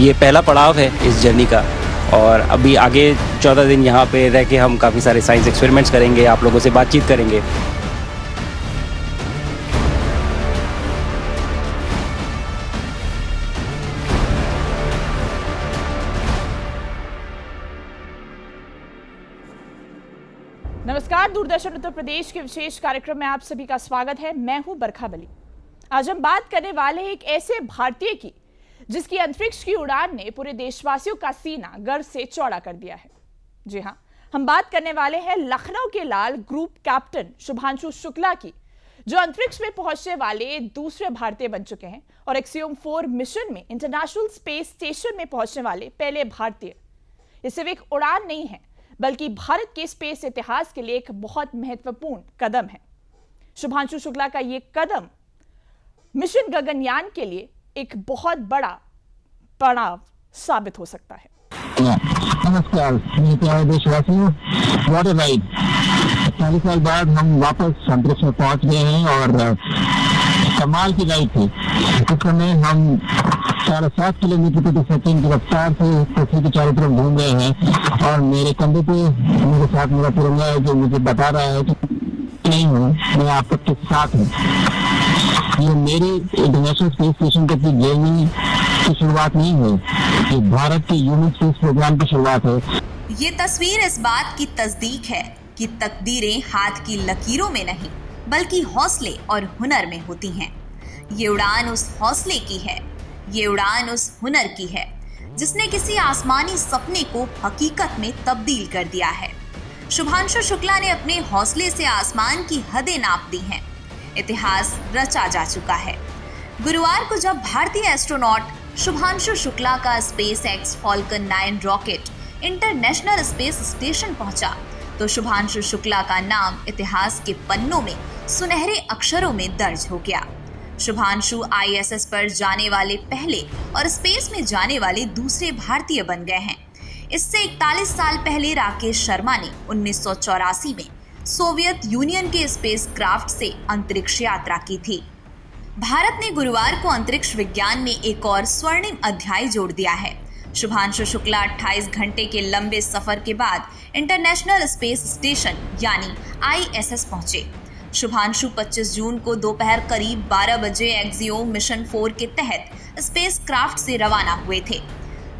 ये पहला पड़ाव है इस जर्नी का, और अभी आगे 14 दिन यहाँ पे रह के हम काफ़ी सारे साइंस एक्सपेरिमेंट्स करेंगे, आप लोगों से बातचीत करेंगे। नमस्कार, दूरदर्शन उत्तर प्रदेश के विशेष कार्यक्रम में आप सभी का स्वागत है। मैं हूं बरखा बली। आज हम बात करने वाले हैं एक ऐसे भारतीय की जिसकी अंतरिक्ष की उड़ान ने पूरे देशवासियों का सीना गर्व से चौड़ा कर दिया है। जी हां, हम बात करने वाले हैं लखनऊ के लाल ग्रुप कैप्टन शुभांशु शुक्ला की, जो अंतरिक्ष में पहुंचने वाले दूसरे भारतीय बन चुके हैं और एक्सियोम 4 मिशन में इंटरनेशनल स्पेस स्टेशन में पहुंचने वाले पहले भारतीय। ये सिर्फ एक उड़ान नहीं है, बल्कि भारत के स्पेस इतिहास के लिए एक बहुत महत्वपूर्ण कदम है। शुभांशु शुक्ला का ये कदम मिशन गगनयान के लिए एक बहुत बड़ा पड़ाव साबित हो सकता है। नमस्कार मेरे प्यारे देशवासियों, व्हाट अ राइड। 40 साल बाद हम वापस अंतरिक्ष में पहुंच गए हैं और कमाल की राइड थी। इस समय हम 7.5 किलोमीटर प्रति सेकंड की रफ्तार से पृथ्वी के चारों तरफ घूम रहे हैं और मेरे कंधे पे मेरे साथ मेरा तिरंगा है जो मुझे बता रहा है कि नहीं हूँ, मैं आप सबके साथ हूँ। ये मेरी इंटरनेशनल स्पेस स्टेशन की जर्नी की शुरुआत नहीं है, ये भारत के ह्यूमन स्पेस प्रोग्राम की शुरुआत है। ये तस्वीर इस बात की तस्दीक है कि तकदीरें हाथ की लकीरों में नहीं बल्कि हौसले और हुनर में होती हैं। ये उड़ान उस हौसले की है, ये उड़ान उस हुनर की है जिसने किसी आसमानी सपने को हकीकत में तब्दील कर दिया है। शुभांशु शुक्ला ने अपने हौसले से आसमान की हदें नाप दी हैं। इतिहास रचा जा चुका है। गुरुवार को जब भारतीय एस्ट्रोनॉट शुभांशु शुक्ला का space x Falcon 9 rocket international space station पहुंचा तो शुभांशु शुक्ला का नाम इतिहास के पन्नों में सुनहरे अक्षरों में दर्ज हो गया। शुभांशु ISS पर जाने वाले पहले और स्पेस में जाने वाले दूसरे भारतीय बन गए हैं। इससे 41 साल पहले राकेश शर्मा ने 1984 में सोवियत यूनियन के स्पेस क्राफ्ट से अंतरिक्ष यात्रा की थी। भारत ने गुरुवार को अंतरिक्ष विज्ञान में एक और स्वर्णिम अध्याय जोड़ दिया है। शुभांशु शुक्ला 28 घंटे के लंबे सफर के बाद इंटरनेशनल स्पेस स्टेशन यानी ISS पहुंचे। शुभांशु 25 जून को दोपहर करीब 12 बजे एक्सियोम मिशन 4 के तहत स्पेस क्राफ्ट से रवाना हुए थे।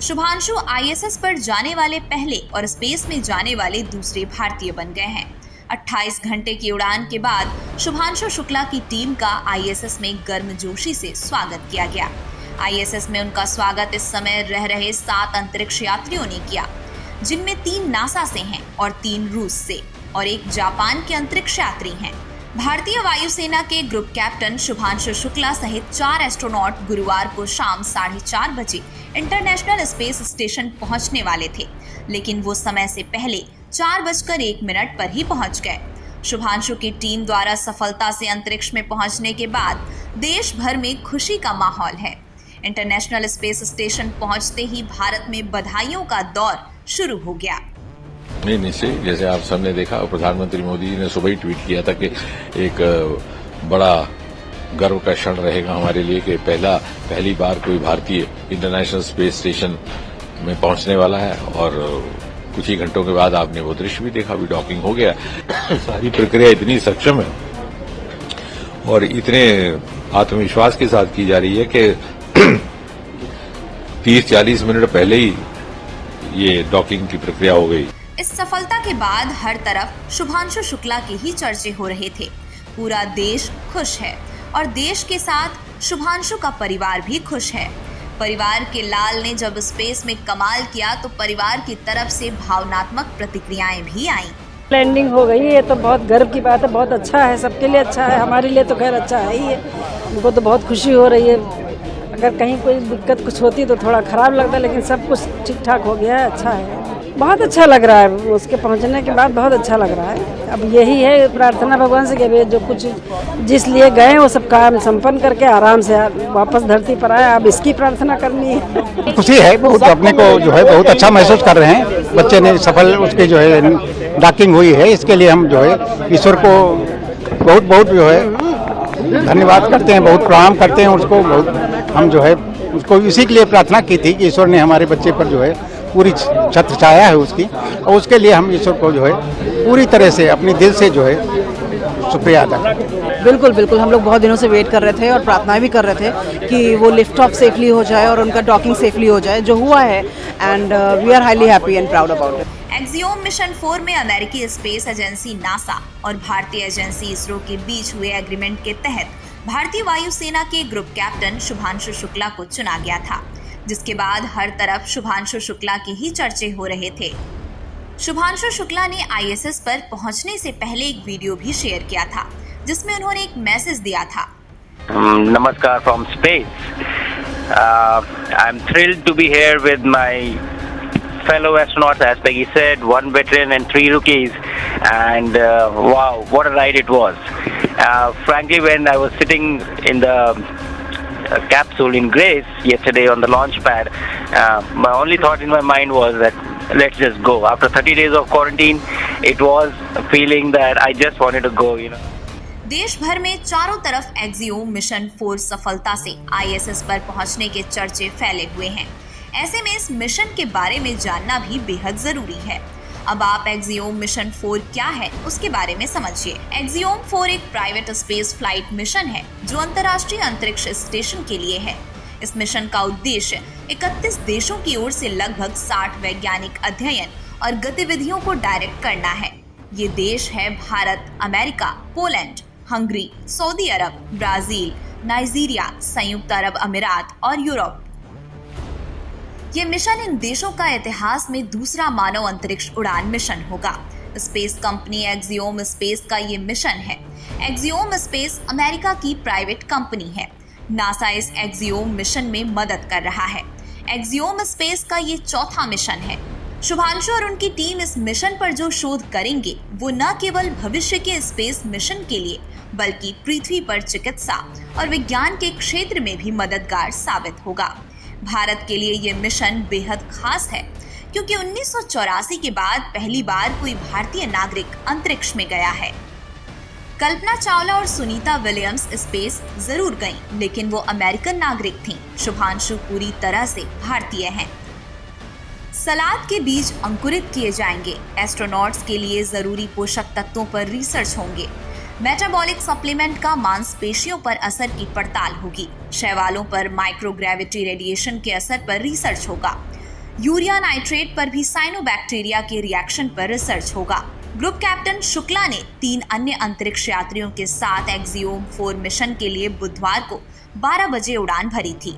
शुभांशु ISS पर जाने वाले पहले और स्पेस में जाने वाले दूसरे भारतीय बन गए हैं। 28 घंटे की उड़ान के बाद शुभांशु शुक्ला की टीम का ISS में गर्मजोशी से स्वागत किया गया। ISS में उनका स्वागत इस समय रह रहे 7 अंतरिक्ष यात्रियों ने किया, जिनमें 3 नासा से हैं और 3 रूस से और 1 जापान के अंतरिक्ष यात्री हैं। भारतीय वायुसेना के ग्रुप कैप्टन शुभांशु शुक्ला सहित 4 एस्ट्रोनॉट गुरुवार को शाम 4:30 बजे इंटरनेशनल स्पेस स्टेशन पहुंचने वाले थे, लेकिन वो समय से पहले 4:01 पर ही पहुंच गए। शुभांशु की टीम द्वारा सफलता से अंतरिक्ष में पहुंचने के बाद देश भर में खुशी का माहौल है। इंटरनेशनल स्पेस स्टेशन पहुंचते ही भारत में बधाइयों का दौर शुरू हो गया। नहीं, निश्चय, जैसे आप सबने देखा, प्रधानमंत्री मोदी जी ने सुबह ही ट्वीट किया था कि एक बड़ा गर्व का क्षण रहेगा हमारे लिए कि पहली बार कोई भारतीय इंटरनेशनल स्पेस स्टेशन में पहुंचने वाला है। और कुछ ही घंटों के बाद आपने वो दृश्य भी देखा, अभी डॉकिंग हो गया। सारी प्रक्रिया इतनी सक्षम है और इतने आत्मविश्वास के साथ की जा रही है कि 30-40 मिनट पहले ही ये डॉकिंग की प्रक्रिया हो गई। इस सफलता के बाद हर तरफ शुभांशु शुक्ला के ही चर्चे हो रहे थे। पूरा देश खुश है और देश के साथ शुभांशु का परिवार भी खुश है। परिवार के लाल ने जब स्पेस में कमाल किया तो परिवार की तरफ से भावनात्मक प्रतिक्रियाएं भी आईं। लैंडिंग हो गई, ये तो बहुत गर्व की बात है, बहुत अच्छा है, सबके लिए अच्छा है, हमारे लिए तो खैर अच्छा है ही है। हमको तो बहुत खुशी हो रही है। अगर कहीं कोई दिक्कत कुछ होती तो थोड़ा खराब लगता, लेकिन सब कुछ ठीक ठाक हो गया है, अच्छा है, बहुत अच्छा लग रहा है। उसके पहुंचने के बाद बहुत अच्छा लग रहा है। अब यही है प्रार्थना भगवान से कि जो कुछ जिस लिए गए वो सब काम संपन्न करके आराम से वापस धरती पर आए। अब इसकी प्रार्थना करनी है। खुशी है बहुत, अपने को जो है बहुत अच्छा महसूस कर रहे हैं। बच्चे ने सफल उसके जो है डॉकिंग हुई है, इसके लिए हम जो है ईश्वर को बहुत जो है धन्यवाद करते हैं, बहुत प्रणाम करते हैं उसको। बहुत हम जो है उसको इसी के लिए प्रार्थना की थी कि ईश्वर ने हमारे बच्चे पर जो है पूरी छत्र छाया है उसकी, और उसके लिए हम ईश्वर को जो है पूरी तरह से अपने दिल से जो है शुक्रिया अदा करते हैं। बिल्कुल बिल्कुल, हम लोग बहुत दिनों से वेट कर रहे थे और प्रार्थना भी कर रहे थे कि वो लिफ्ट ऑफ सेफली हो जाए और उनका डॉकिंग सेफली हो जाए, जो हुआ है, and we are highly happy and proud about it. Axiom mission 4 में अमेरिकी स्पेस एजेंसी नासा और भारतीय एजेंसी इसरो के बीच हुए एग्रीमेंट के तहत भारतीय वायुसेना के ग्रुप कैप्टन शुभांशु शुक्ला को चुना गया था, जिसके बाद हर तरफ शुभांशु शुक्ला के ही चर्चे हो रहे थे। शुभांशु शुक्ला ने ISS पर पहुंचने से पहले एक वीडियो भी शेयर किया था, जिसमें उन्होंने एक मैसेज दिया था। Namaskar from space. I'm thrilled to be here with my fellow astronauts, as Peggy said, 1 veteran and 3 rookies, and wow, what a ride it was. Frankly, when I was sitting in the capsule in Grace yesterday on the launch pad, my only thought in my mind was that let's just go. After 30 days of quarantine, it was a feeling that I just wanted to go, you know. देश भर में चारों तरफ axiom mission 4 सफलता से ISS पर पहुंचने के चर्चे फैले हुए हैं। ऐसे में इस मिशन के बारे में जानना भी बेहद जरूरी है। अब आप एक्सियोम मिशन 4 क्या है उसके बारे में समझिए। एक्सियोम 4 एक प्राइवेट स्पेस फ्लाइट मिशन है जो अंतर्राष्ट्रीय अंतरिक्ष स्टेशन के लिए है। इस मिशन का उद्देश्य 31 देशों की ओर से लगभग 60 वैज्ञानिक अध्ययन और गतिविधियों को डायरेक्ट करना है। ये देश है Bharat, America, Poland, Hungary, Saudi Arab, Brazil, Nigeria, संयुक्त अरब अमीरात और यूरोप। ये मिशन इन देशों का इतिहास में दूसरा मानव अंतरिक्ष उड़ान मिशन होगा। स्पेस कंपनी एक्सियोम स्पेस का ये मिशन है। एक्सियोम स्पेस अमेरिका की प्राइवेट कंपनी है। नासा इस एक्सियोम मिशन में मदद कर रहा है। एक्सियोम स्पेस का ये चौथा मिशन है। शुभांशु और उनकी टीम इस मिशन पर जो शोध करेंगे वो न केवल भविष्य के स्पेस मिशन के लिए बल्कि पृथ्वी पर चिकित्सा और विज्ञान के क्षेत्र में भी मददगार साबित होगा। भारत के लिए ये मिशन बेहद खास है क्योंकि 1984 के बाद पहली बार कोई भारतीय नागरिक अंतरिक्ष में गया है। कल्पना चावला और सुनीता विलियम्स स्पेस जरूर गईं, लेकिन वो अमेरिकन नागरिक थीं। शुभांशु पूरी तरह से भारतीय हैं। सलाद के बीज अंकुरित किए जाएंगे। एस्ट्रोनॉट्स के लिए जरूरी पोषक तत्वों पर रिसर्च होंगे। मेटाबॉलिक सप्लीमेंट का मांसपेशियों पर असर की पड़ताल होगी। शैवालों पर माइक्रोग्रेविटी रेडिएशन के असर पर रिसर्च होगा। यूरिया नाइट्रेट पर भी साइनोबैक्टीरिया के रिएक्शन पर रिसर्च होगा। ग्रुप कैप्टन शुक्ला ने 3 अन्य अंतरिक्ष यात्रियों के साथ एक्सियोम 4 मिशन के लिए बुधवार को 12 बजे उड़ान भरी थी।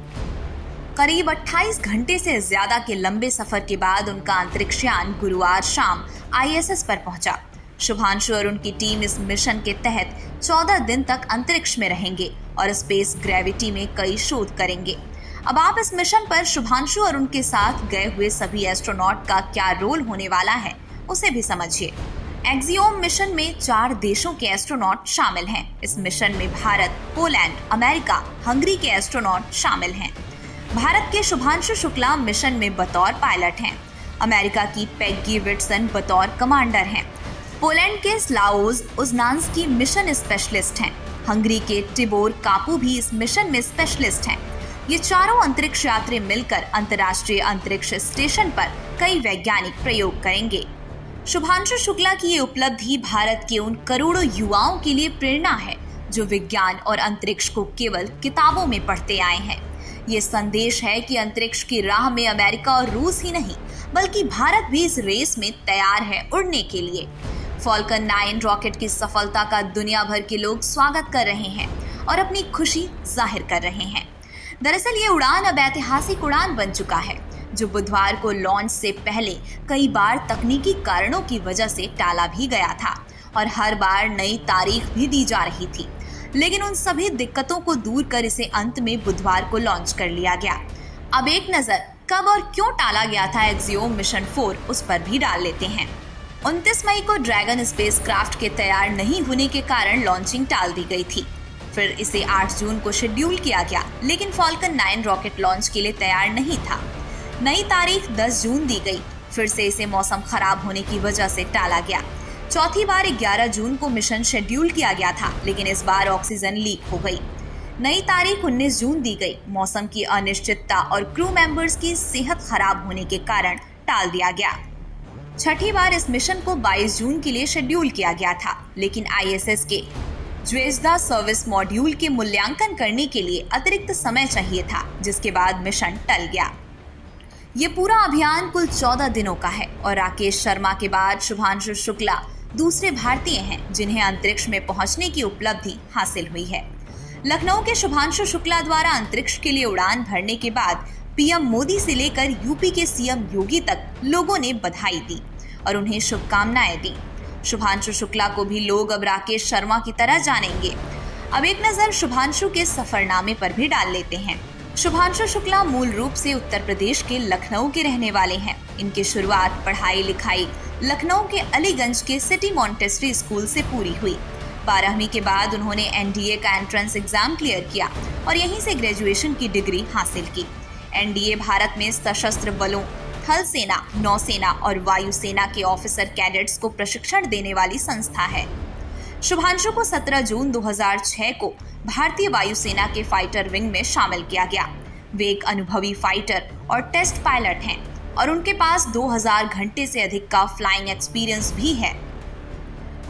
करीब 28 घंटे से ज्यादा के लंबे सफर के बाद उनका अंतरिक्ष यान गुरुवार शाम ISS पर पहुंचा। शुभांशु और उनकी टीम इस मिशन के तहत 14 दिन तक अंतरिक्ष में रहेंगे और स्पेस ग्रेविटी में कई शोध करेंगे। अब आप इस मिशन पर शुभांशु और उनके साथ गए हुए सभी एस्ट्रोनॉट का क्या रोल होने वाला है उसे भी समझिए। एक्सियोम मिशन में 4 देशों के एस्ट्रोनॉट शामिल हैं। इस मिशन में भारत, पोलैंड, अमेरिका, हंगरी के एस्ट्रोनॉट शामिल हैं। भारत के शुभांशु शुक्ला मिशन में बतौर पायलट हैं। अमेरिका की पेग्गी विटसन बतौर कमांडर हैं। पोलैंड के स्लावोज उजनान्स्की मिशन स्पेशलिस्ट हैं। हंगरी के टिबोर कापू भी इस मिशन में स्पेशलिस्ट हैं। ये चारों अंतरिक्ष यात्री मिलकर अंतर्राष्ट्रीय अंतरिक्ष स्टेशन पर कई वैज्ञानिक प्रयोग करेंगे। शुभांशु शुक्ला की ये उपलब्धि भारत के उन करोड़ों युवाओं के लिए प्रेरणा है जो विज्ञान और अंतरिक्ष को केवल किताबों में पढ़ते आए हैं। ये संदेश है कि अंतरिक्ष की राह में अमेरिका और रूस ही नहीं बल्कि भारत भी इस रेस में तैयार है उड़ने के लिए। फॉल्कन 9 रॉकेट की सफलता का दुनिया भर के लोग स्वागत कर रहे हैं और अपनी खुशी जाहिर कर रहे हैं। दरअसल ये उड़ान अब ऐतिहासिक उड़ान बन चुका है जो बुधवार को लॉन्च से पहले कई बार तकनीकी कारणों की वजह से टाला भी गया था और हर बार नई तारीख भी दी जा रही थी, लेकिन उन सभी दिक्कतों को दूर कर इसे अंत में बुधवार को लॉन्च कर लिया गया। अब एक नजर कब और क्यों टाला गया था एक्सियोम मिशन 4 उस पर भी डाल लेते हैं। 29 मई को ड्रैगन स्पेसक्राफ्ट के तैयार नहीं होने के कारण लॉन्चिंग टाल दी गई थी। फिर इसे 8 जून को शेड्यूल किया गया, लेकिन फॉल्कन 9 रॉकेट लॉन्च के लिए तैयार नहीं था। नई तारीख 10 जून दी गई, फिर से इसे मौसम खराब होने की वजह से टाला गया। चौथी बार 11 जून को मिशन शेड्यूल किया गया था, लेकिन इस बार ऑक्सीजन लीक हो गई। नई तारीख 19 जून दी गई। मौसम की अनिश्चितता और क्रू मेंबर्स की सेहत खराब होने के कारण टाल दिया गया। छठी बार इस मिशन को 22 जून के लिए शेड्यूल किया गया था, लेकिन आईएसएस के ज्वेजदा सर्विस मॉड्यूल के मूल्यांकन करने के लिए अतिरिक्त समय चाहिए था, जिसके बाद मिशन टल गया। ये पूरा अभियान कुल 14 दिनों का है और राकेश शर्मा के बाद शुभांशु शुक्ला दूसरे भारतीय हैं जिन्हें अंतरिक्ष में पहुंचने की उपलब्धि हासिल हुई है। लखनऊ के शुभांशु शुक्ला द्वारा अंतरिक्ष के लिए उड़ान भरने के बाद पीएम मोदी से लेकर यूपी के सीएम योगी तक लोगों ने बधाई दी और उन्हें शुभकामनाएं दी। शुभांशु शुक्ला को भी लोग अब राकेश शर्मा की तरह जानेंगे। अब एक नजर शुभांशु के सफरनामे पर भी डाल लेते हैं। शुभांशु शुक्ला मूल रूप से उत्तर प्रदेश के लखनऊ के रहने वाले हैं। इनकी शुरुआत पढ़ाई लिखाई लखनऊ के अलीगंज के सिटी मॉन्टेसरी स्कूल से पूरी हुई। 12वीं के बाद उन्होंने एनडीए का एंट्रेंस एग्जाम क्लियर किया और यहीं से ग्रेजुएशन की डिग्री हासिल की। एनडीए भारत में सशस्त्र बलों, थल सेना, नौसेना और वायुसेना के ऑफिसर कैडेट्स को प्रशिक्षण देने वाली संस्था है। शुभांशु को 17 जून 2006 को भारतीय वायुसेना के फाइटर विंग में शामिल किया गया। वे एक अनुभवी फाइटर और टेस्ट पायलट हैं और उनके पास 2000 घंटे से अधिक का फ्लाइंग एक्सपीरियंस भी है।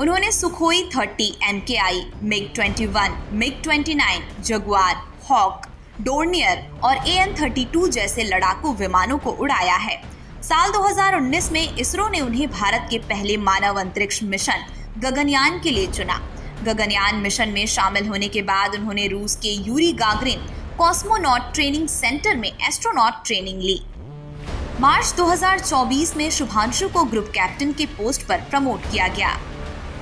उन्होंने Sukhoi 30 MKI, MiG-21, MiG-29, Jaguar, Hawk, Dornier और AN-32 जैसे लड़ाकू विमानों को उड़ाया है। साल 2019 में इसरो ने उन्हें भारत के पहले मानव अंतरिक्ष मिशन गगनयान के लिए चुना। गगनयान मिशन में शामिल होने के बाद उन्होंने रूस के Yuri Gagarin cosmonaut training centre में एस्ट्रोनॉट ट्रेनिंग ली। मार्च 2024 में शुभांशु को ग्रुप कैप्टन के पोस्ट पर प्रमोट किया गया।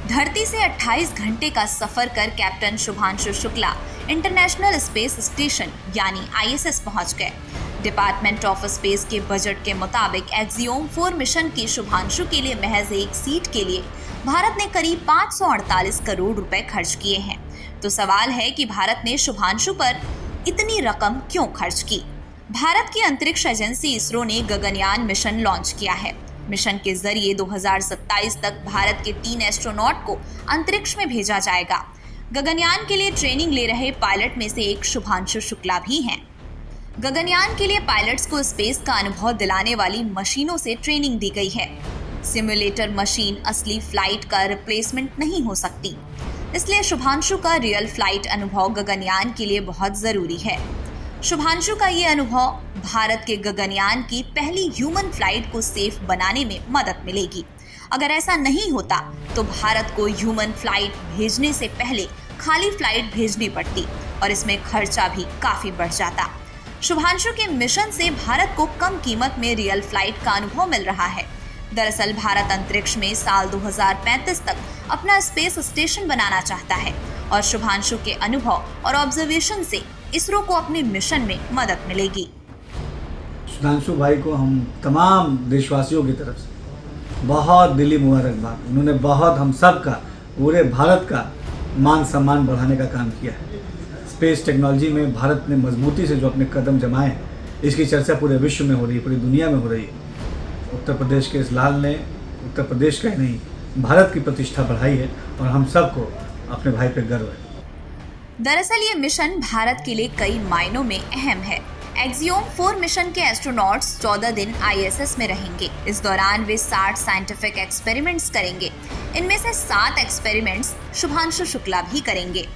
धरती से 28 घंटे का सफर कर captain Shubhanshu Shukla international space station यानी ISS पहुंच गए। डिपार्टमेंट ऑफ स्पेस के बजट के मुताबिक एक्सियोम 4 मिशन के शुभांशु के लिए महज एक सीट के लिए भारत ने करीब 548 करोड़ रुपए खर्च किए हैं। तो सवाल है कि भारत ने शुभांशु पर इतनी रकम क्यों खर्च की? भारत की अंतरिक्ष एजेंसी इसरो ने गगनयान मिशन लॉन्च किया है। मिशन के जरिए 2027 तक भारत के 3 एस्ट्रोनॉट को अंतरिक्ष में भेजा जाएगा। गगनयान के लिए ट्रेनिंग ले रहे पायलट में से एक शुभांशु शुक्ला भी हैं। गगनयान के लिए पायलट्स को स्पेस का अनुभव दिलाने वाली मशीनों से ट्रेनिंग दी गई है। सिमुलेटर मशीन असली फ्लाइट का रिप्लेसमेंट नहीं हो सकती, इसलिए शुभांशु का रियल फ्लाइट अनुभव गगनयान के लिए बहुत जरूरी है। शुभांशु का ये अनुभव भारत के गगनयान की पहली ह्यूमन फ्लाइट को सेफ बनाने में मदद मिलेगी। अगर ऐसा नहीं होता तो भारत को ह्यूमन फ्लाइट भेजने से पहले खाली फ्लाइट भेजनी पड़ती और इसमें खर्चा भी काफी बढ़ जाता। शुभांशु के मिशन से भारत को कम कीमत में रियल फ्लाइट का अनुभव मिल रहा है। दरअसल भारत अंतरिक्ष में साल 2035 तक अपना स्पेस स्टेशन बनाना चाहता है और शुभांशु के अनुभव और ऑब्जर्वेशन से इसरो को अपने मिशन में मदद मिलेगी। शुभांशु भाई को हम तमाम देशवासियों की तरफ से बहुत दिली मुबारकबाद। उन्होंने बहुत हम सब का, पूरे भारत का मान सम्मान बढ़ाने का काम किया है। स्पेस टेक्नोलॉजी में भारत ने मजबूती से जो अपने कदम जमाए हैं, इसकी चर्चा पूरे विश्व में हो रही है, पूरी दुनिया में हो रही है। उत्तर प्रदेश के इस लाल ने उत्तर प्रदेश का ही नहीं, भारत की प्रतिष्ठा बढ़ाई है और हम सबको अपने भाई पे गर्व है। दरअसल ये मिशन भारत के लिए कई मायनों में अहम है। एक्सियोम 4 मिशन के एस्ट्रोनॉट्स 14 दिन ISS में रहेंगे। इस दौरान वे 60 साइंटिफिक एक्सपेरिमेंट्स करेंगे। इनमें से 7 एक्सपेरिमेंट्स शुभांशु शुक्ला भी करेंगे।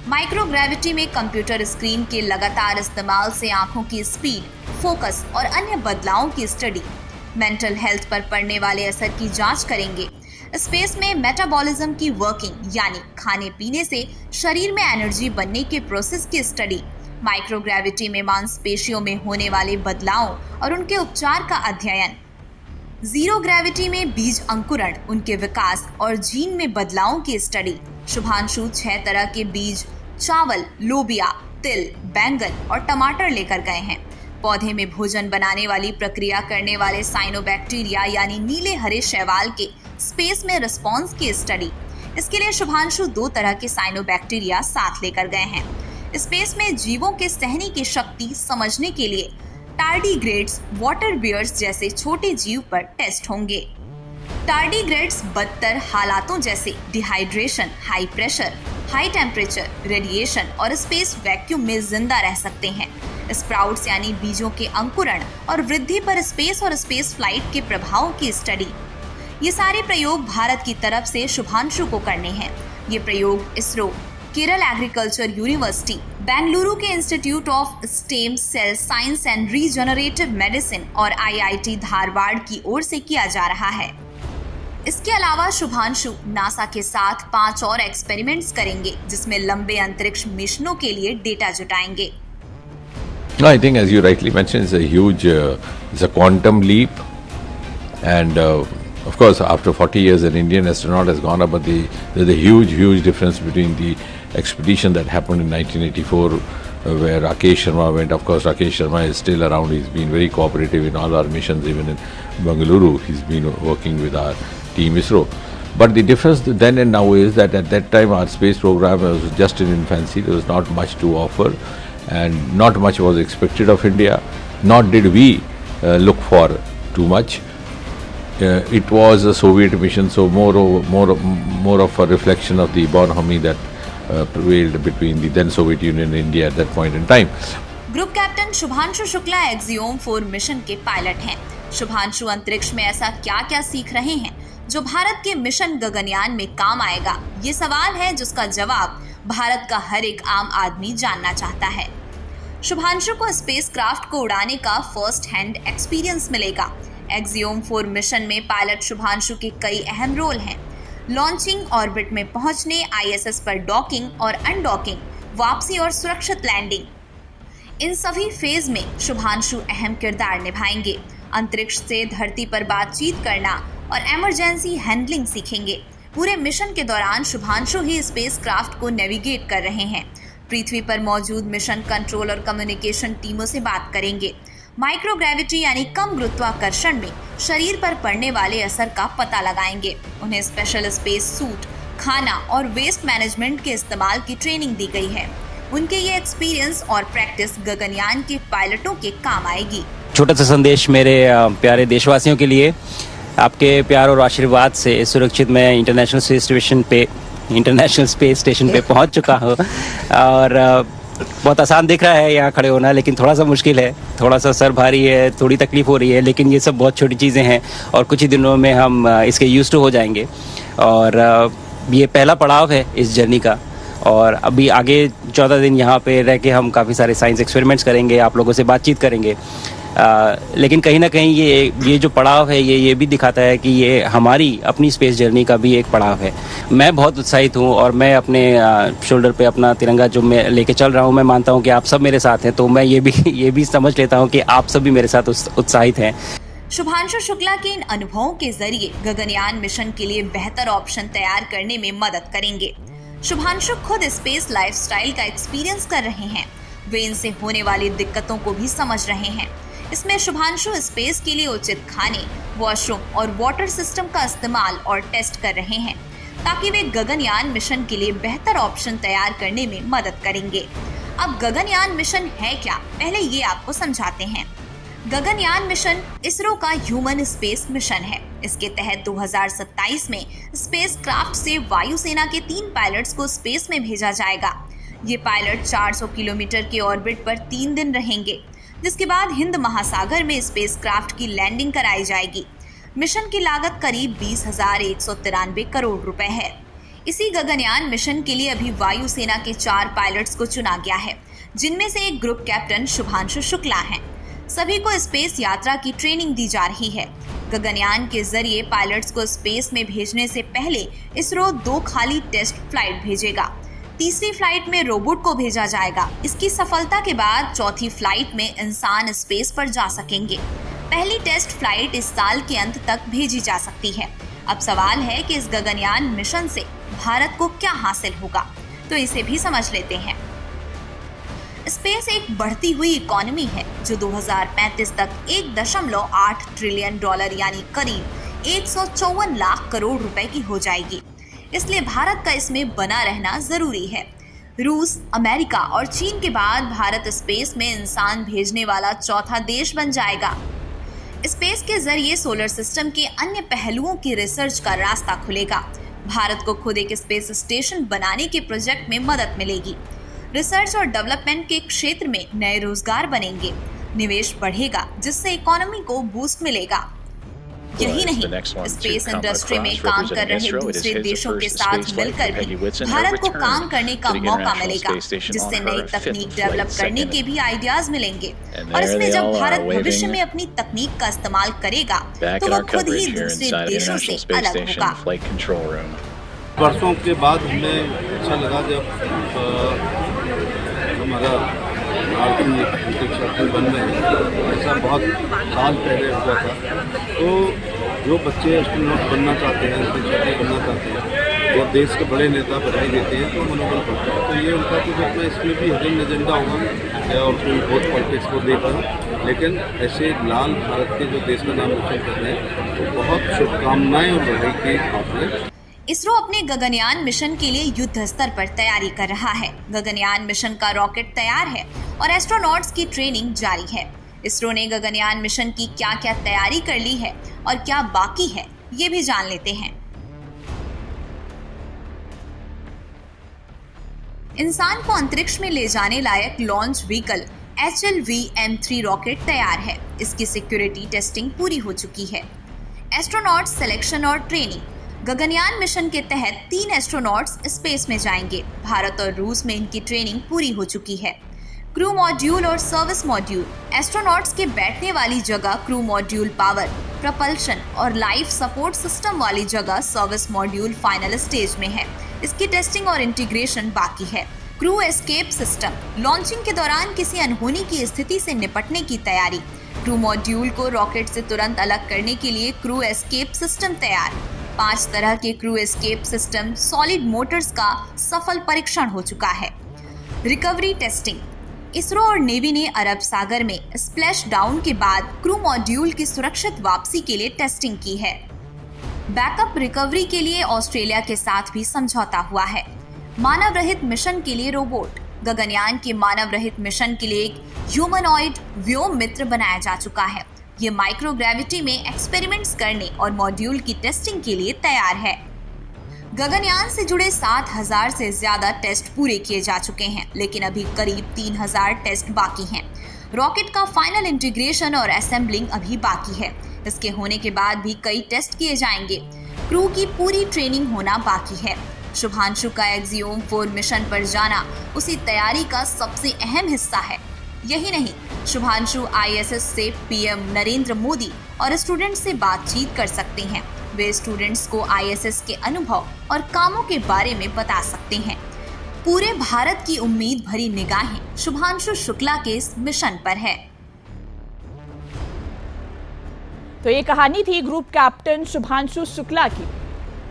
माइक्रोग्रेविटी में कंप्यूटर स्क्रीन के लगातार इस्तेमाल से आंखों की स्पीड, फोकस और अन्य बदलावों की स्टडी, मेंटल हेल्थ पर पड़ने वाले असर की जांच करेंगे। स्पेस में मेटाबॉलिज्म की वर्किंग यानी खाने पीने से शरीर में एनर्जी बनने के प्रोसेस की स्टडी, माइक्रोग्रेविटी में मांसपेशियों में होने वाले बदलावों और उनके उपचार का अध्ययन, जीरो ग्रेविटी में बीज अंकुरण, उनके विकास और जीन में बदलावों की स्टडी। शुभांशु 6 तरह के बीज चावल, लोबिया, तिल, बैंगन और टमाटर लेकर गए हैं। पौधे में भोजन बनाने वाली प्रक्रिया करने वाले साइनोबैक्टीरिया यानी नीले हरे शैवाल के स्पेस में रिस्पॉन्स की स्टडी। इसके लिए शुभांशु 2 तरह के साइनोबैक्टीरिया साथ लेकर गए हैं। स्पेस में जीवों के सहने की शक्ति समझने के लिए टार्डीग्रेड्स, वाटर बियर्स जैसे छोटे जीव पर टेस्ट होंगे। टार्डीग्रेड्स बदतर हालातों जैसे dehydration, high pressure, high temperature, radiation और स्पेस वैक्यूम में जिंदा रह सकते हैं। स्प्राउट्स यानी बीजों के अंकुरण और वृद्धि पर स्पेस और स्पेस फ्लाइट के प्रभावों की स्टडी। ये सारे प्रयोग भारत की तरफ से शुभांशु को करने हैं। ये प्रयोग इसरो, केरल एग्रीकल्चर यूनिवर्सिटी, बेंगलुरु के institute of stem cell science and regenerative medicine और IIT धारवाड़ की ओर से किया जा रहा है। इसके अलावा शुभांशु नासा के साथ 5 और एक्सपेरिमेंट्स करेंगे, जिसमें लंबे अंतरिक्ष मिशनों के लिए data जुटाएंगे। I think, as you rightly mentioned, it's a huge, it's a quantum leap, and of course, after 40 years, an Indian astronaut has gone up, but there's a huge difference between the expedition that happened in 1984, where Rakesh Sharma went. Of course, Rakesh Sharma is still around. He's been very cooperative in all our missions, even in Bengaluru. He's been working with our team ISRO. But the difference then and now is that at that time, our space program was just in infancy. There was not much to offer, and not much was expected of India. Not did we look for too much. It was a Soviet mission, so more of a reflection of the bonhomie that prevailed between the then Soviet Union and India at that point in time. Group captain Shubhanshu Shukla axiom 4 mission के pilot हैं। शुभांशु अंतरिक्ष में ऐसा क्या सीख रहे हैं जो भारत के मिशन गगनयान में काम आएगा? ये सवाल है जिसका जवाब भारत का हर एक आम आदमी जानना चाहता है। शुभांशु को स्पेसक्राफ्ट को उड़ाने का फर्स्ट हैंड एक्सपीरियंस मिलेगा। एक्सियोम 4 मिशन में पायलट शुभांशु के कई अहम रोल हैं। लॉन्चिंग, ऑर्बिट में पहुंचने, ISS पर डॉकिंग और अनडॉकिंग, वापसी और सुरक्षित लैंडिंग। इन सभी फेज में शुभांशु अहम किरदार निभाएंगे। अंतरिक्ष से धरती पर बातचीत करना और इमरजेंसी हैंडलिंग सीखेंगे। पूरे मिशन के दौरान शुभांशु ही स्पेसक्राफ्ट को नेविगेट कर रहे हैं। पृथ्वी पर मौजूद मिशन कंट्रोल और कम्युनिकेशन टीमों से बात करेंगे। माइक्रोग्रेविटी यानी कम गुरुत्वाकर्षण में शरीर पर पड़ने वाले असर का पता लगाएंगे। उन्हें स्पेशल स्पेस सूट, खाना और वेस्ट मैनेजमेंट के इस्तेमाल की ट्रेनिंग दी गई है। उनके ये एक्सपीरियंस और प्रैक्टिस गगनयान के पायलटों के काम आएगी। छोटा सा संदेश मेरे प्यारे देशवासियों के लिए। आपके प्यार और आशीर्वाद से सुरक्षित मैं इंटरनेशनल स्पेस स्टेशन पे पहुंच चुका हूं और बहुत आसान दिख रहा है यहाँ खड़े होना, लेकिन थोड़ा सा मुश्किल है, थोड़ा सा सर भारी है, थोड़ी तकलीफ हो रही है, लेकिन ये सब बहुत छोटी चीज़ें हैं और कुछ ही दिनों में हम इसके यूज्ड टू हो जाएंगे। और ये पहला पड़ाव है इस जर्नी का और अभी आगे 14 दिन यहाँ पे रह के हम काफ़ी सारे साइंस एक्सपेरिमेंट्स करेंगे, आप लोगों से बातचीत करेंगे। लेकिन कहीं ना कहीं ये जो पड़ाव है ये भी दिखाता है कि ये हमारी अपनी स्पेस जर्नी का भी एक पड़ाव है। मैं बहुत उत्साहित हूँ और मैं अपने शोल्डर पे अपना तिरंगा जो मैं लेके चल रहा हूँ, मैं मानता हूँ कि आप सब मेरे साथ हैं, तो मैं ये भी समझ लेता हूँ कि आप सब भी मेरे साथ उत्साहित हैं। शुभांशु शुक्ला के इन अनुभवों के जरिए गगनयान मिशन के लिए बेहतर ऑप्शन तैयार करने में मदद करेंगे। शुभांशु खुद स्पेस लाइफस्टाइल का एक्सपीरियंस कर रहे हैं। वे इनसे होने वाली दिक्कतों को भी समझ रहे हैं। इसमें शुभांशु स्पेस के लिए उचित खाने, वॉशरूम और वाटर सिस्टम का इस्तेमाल और टेस्ट कर रहे हैं ताकि वे गगनयान मिशन के लिए बेहतर ऑप्शन तैयार करने में मदद करेंगे। अब गगनयान मिशन है क्या, पहले ये आपको समझाते हैं। गगनयान मिशन इसरो का ह्यूमन स्पेस मिशन है। इसके तहत 2027 में स्पेसक्राफ्ट से वायुसेना के 3 पायलट्स को स्पेस में भेजा जाएगा। ये पायलट 400 किलोमीटर के ऑर्बिट पर 3 दिन रहेंगे, जिसके बाद हिंद महासागर में स्पेसक्राफ्ट की लैंडिंग कराई जाएगी। मिशन की लागत करीब 20,193 करोड़ रुपए है। इसी गगनयान मिशन के लिए अभी वायुसेना के 4 पायलट्स को चुना गया है, जिनमें से एक ग्रुप कैप्टन शुभांशु शुक्ला हैं। सभी को स्पेस यात्रा की ट्रेनिंग दी जा रही है। गगनयान के जरिए पायलट्स को स्पेस में भेजने से पहले इसरो 2 खाली टेस्ट फ्लाइट भेजेगा। तीसरी फ्लाइट में रोबोट को भेजा जाएगा। इसकी सफलता के बाद चौथी फ्लाइट में इंसान स्पेस पर जा सकेंगे। पहली टेस्ट फ्लाइट इस साल के अंत तक भेजी जा सकती है। अब सवाल है कि इस गगनयान मिशन से भारत को क्या हासिल होगा, तो इसे भी समझ लेते हैं। स्पेस एक बढ़ती हुई इकोनॉमी है जो 2035 तक $1.8 ट्रिलियन यानी करीब 154 लाख करोड़ रुपए की हो जाएगी। इसलिए भारत का इसमें बना रहना जरूरी है। रूस, अमेरिका और चीन के बाद भारत स्पेस में इंसान भेजने वाला चौथा देश बन जाएगा। स्पेस के जरिए सोलर सिस्टम के अन्य पहलुओं की रिसर्च का रास्ता खुलेगा। भारत को खुद एक स्पेस स्टेशन बनाने के प्रोजेक्ट में मदद मिलेगी। रिसर्च और डेवलपमेंट के क्षेत्र में नए रोजगार बनेंगे, निवेश बढ़ेगा जिससे इकोनॉमी को बूस्ट मिलेगा। यही नहीं, स्पेस इंडस्ट्री में काम कर रहे दूसरे देशों के साथ मिलकर भी भारत को काम करने का मौका मिलेगा, जिससे नई तकनीक डेवलप करने के भी आइडियाज मिलेंगे। और इसमें जब भारत भविष्य में अपनी तकनीक का इस्तेमाल करेगा तो वो खुद ही दूसरे देशों से अलग होगा। वर्षों के बाद हमें अच्छा लगा जब हमारा भारतीय अंतरिक्ष बन रहे हैं। ऐसा बहुत साल पहले हुआ था। तो जो बच्चे एस्ट्रोनॉट बनना चाहते हैं, अंतरिक्ष बनना चाहते हैं, वो देश के बड़े नेता बधाई देते हैं तो मनोबल बढ़ता है। तो ये उनका कुछ अपना इसमें भी हिडन एजेंडा होगा और कोई बहुत पॉलिटिक्स को देखा, लेकिन ऐसे लाल भारत के जो देश का नाम रोशन कर रहे हैं तो बहुत शुभकामनाएं और बधाई की आपने। इसरो अपने गगनयान मिशन के लिए युद्ध स्तर पर तैयारी कर रहा है। गगनयान मिशन का रॉकेट तैयार है और एस्ट्रोनॉट्स की ट्रेनिंग जारी है। इसरो ने गगनयान मिशन की क्या क्या तैयारी कर ली है और क्या बाकी है, ये भी जान लेते हैं। इंसान को अंतरिक्ष में ले जाने लायक लॉन्च व्हीकल HLV-M3 रॉकेट तैयार है। इसकी सिक्योरिटी टेस्टिंग पूरी हो चुकी है। एस्ट्रोनॉट सिलेक्शन और ट्रेनिंग। गगनयान मिशन के तहत 3 एस्ट्रोनॉट्स स्पेस में जाएंगे। भारत और रूस में इनकी ट्रेनिंग पूरी हो चुकी है। क्रू मॉड्यूल और सर्विस मॉड्यूल। एस्ट्रोनॉट्स के बैठने वाली जगह क्रू मॉड्यूल पावर, प्रपल्शन और लाइफ सपोर्ट सिस्टम वाली जगह सर्विस मॉड्यूल फाइनल स्टेज में है। इसकी टेस्टिंग और इंटीग्रेशन बाकी है। Crew escape system. लॉन्चिंग के दौरान किसी अनहोनी की स्थिति से निपटने की तैयारी। क्रू मॉड्यूल को रॉकेट से तुरंत अलग करने के लिए क्रू एस्केप सिस्टम तैयार। 5 तरह के crew escape system solid Motors का सफल परीक्षण हो चुका है। Recovery testing. इसरो और नेवी ने अरब सागर में स्प्लैश डाउन के बाद क्रू मॉड्यूल की सुरक्षित वापसी के लिए टेस्टिंग की है। बैकअप रिकवरी के लिए ऑस्ट्रेलिया के साथ भी समझौता हुआ है। मानव रहित मिशन के लिए रोबोट। गगनयान के मानव रहित मिशन के लिए एक ह्यूमनॉइड व्योम मित्र बनाया जा चुका है। ये माइक्रोग्रेविटी में एक्सपेरिमेंट्स करने और मॉड्यूल की टेस्टिंग के लिए तैयार है। गगनयान से जुड़े 7000 से ज्यादा टेस्ट पूरे किए जा चुके हैं, लेकिन अभी करीब 3000 टेस्ट बाकी हैं। रॉकेट का फाइनल इंटीग्रेशन और असेंबलिंग अभी बाकी है। इसके होने के बाद भी कई टेस्ट किए जाएंगे। क्रू की पूरी ट्रेनिंग होना बाकी है। शुभांशु का एक्सियोम 4 मिशन पर जाना उसी तैयारी का सबसे अहम हिस्सा है। यही नहीं, शुभांशु ISS से PM नरेंद्र मोदी और स्टूडेंट्स से बातचीत कर सकते हैं। वे स्टूडेंट्स को ISS के अनुभव और कामों के बारे में बता सकते हैं। पूरे भारत की उम्मीद भरी निगाहें शुभांशु शुक्ला के इस मिशन पर है। तो ये कहानी थी ग्रुप कैप्टन शुभांशु शुक्ला की,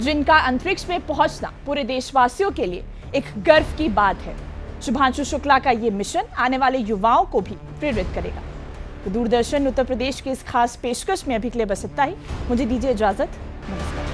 जिनका अंतरिक्ष में पहुंचना पूरे देशवासियों के लिए एक गर्व की बात है। शुभांशु शुक्ला का ये मिशन आने वाले युवाओं को भी प्रेरित करेगा। तो दूरदर्शन उत्तर प्रदेश की इस खास पेशकश में अभी के लिए बस इतना ही। मुझे दीजिए इजाजत। नमस्कार।